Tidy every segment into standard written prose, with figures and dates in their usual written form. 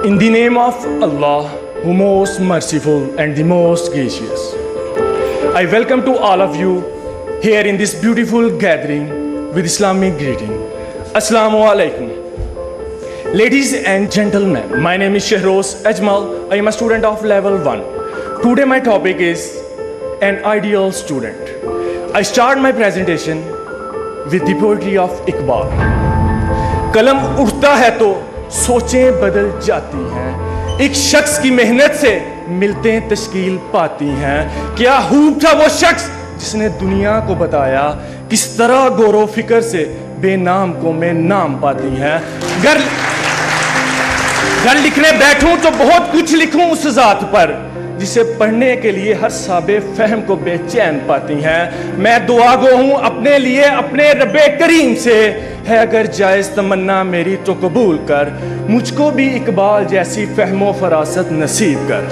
In the name of Allah, who most merciful and the most gracious, I welcome to all of you here in this beautiful gathering with Islamic greeting. Assalamu alaikum. Ladies and gentlemen, my name is Shehroz Ajmal. I am a student of level 1. Today my topic is an ideal student. I start my presentation with the poetry of Iqbal. कलम उठता है तो सोचें बदल जाती हैं, एक शख्स की मेहनत से मिलते तश्कील पाती हैं। क्या खूब था वो शख्स जिसने दुनिया को बताया किस तरह गौर फिक्र से बेनाम को मैं नाम पाती हैं। घर लिखने बैठूं तो बहुत कुछ लिखूं उस जात पर जिसे पढ़ने के लिए हर साबे फहम को बेचैन पाती हैं। मैं दुआ गो हूं अपने लिए अपने रब्बे करीम से, है अगर जायज तमन्ना मेरी तो कबूल कर, मुझको भी इकबाल जैसी फहमो फरासत नसीब कर।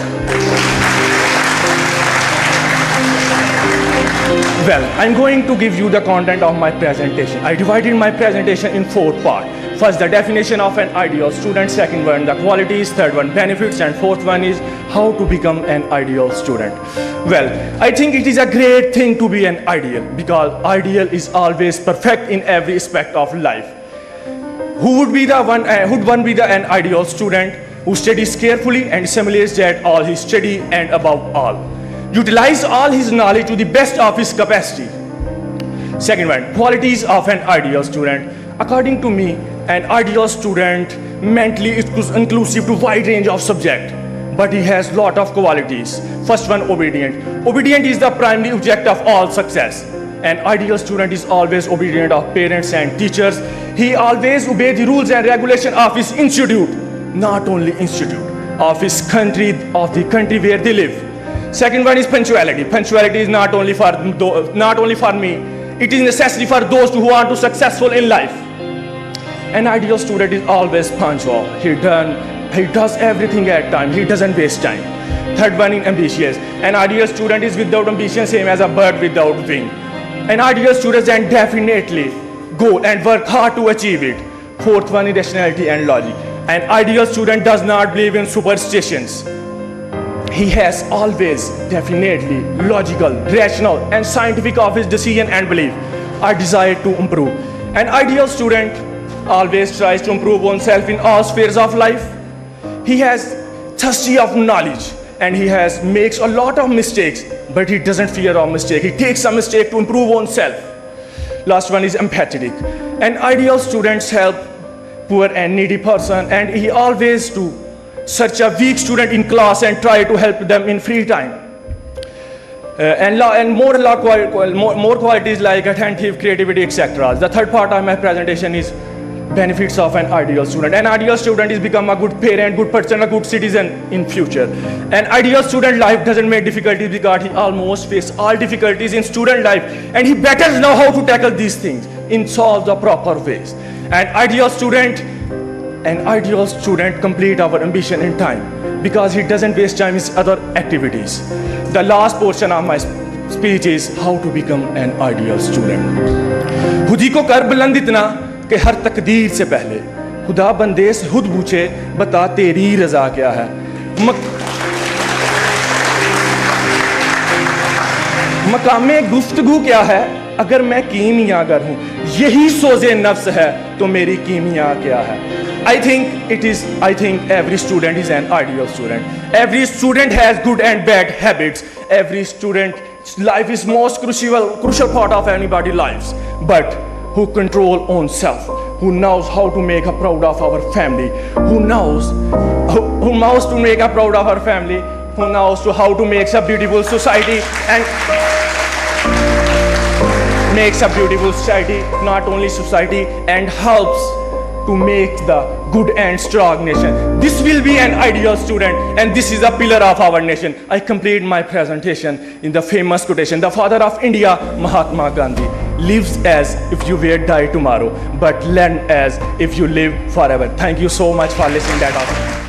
Well, I'm going to give you the content of my presentation. I divided my presentation in 4 parts. First, the definition of an ideal student. Second one, the qualities. Third one, benefits. And fourth one is how to become an ideal student. Well, I think it is a great thing to be an ideal, because ideal is always perfect in every aspect of life. Who would be the one? Would one be an ideal student who studies carefully and assimilates that all his study, and above all, utilize all his knowledge to the best of his capacity. Second one, qualities of an ideal student. According to me, an ideal student mentally is inclusive to wide range of subject, but he has lot of qualities. First one, obedient. Obedient is the primary object of all success. An ideal student is always obedient of parents and teachers. He always obeys the rules and regulation of his institute, not only institute, of his country, of the country where they live. Second one is punctuality. Punctuality is not only for me, it is necessary for those who want to be successful in life. An ideal student is always punctual. He does everything at time. He doesn't waste time. Third one is ambitious. An ideal student is without ambition, same as a bird without wing. An ideal student can definitely go and work hard to achieve it. Fourth one is rationality and logic. An ideal student does not believe in superstitions. He has always definitely logical, rational and scientific of his decision and belief. I desire to improve. An ideal student always tries to improve oneself in all spheres of life. He has thirsty of knowledge and he makes a lot of mistakes, but he doesn't fear of mistake. He takes a mistake to improve oneself. Last one is empathetic. An ideal student help poor and needy person, and he always do search a weak student in class and try to help them in free time. And more qualities like attentive, creativity, etc. The third part of my presentation is benefits of an ideal student. An ideal student is become a good parent, good person, a good citizen in future. An ideal student life doesn't make difficulties because he almost face all difficulties in student life, and he better know how to tackle these things in solve the proper ways. An ideal student complete our ambition in time because he doesn't waste time in other activities. The last portion of my speech is how to become an ideal student. खुदी को कर बुलंद इतना कि हर तकदीर से पहले खुदा बंदे से खुद पूछे बता तेरी रजा क्या है। मकामे गुफ्तगू क्या है अगर मैं कीमियागर हूँ, यही सोज़े नफ्स है तो मेरी कीमिया क्या है। I think every student is an ideal student. Every student has good and bad habits. Every student's life is most crucial part of anybody's lives. But who control own self, who knows how to make a proud of our family, who knows to make a proud of our family, who knows how to make a beautiful society and makes a beautiful society, not only society, and helps to make the good and strong nation. This will be an ideal student, and this is a pillar of our nation. I complete my presentation in the famous quotation. The father of India, Mahatma Gandhi, lives as if you were die tomorrow, but learn as if you live forever. Thank you so much for listening that.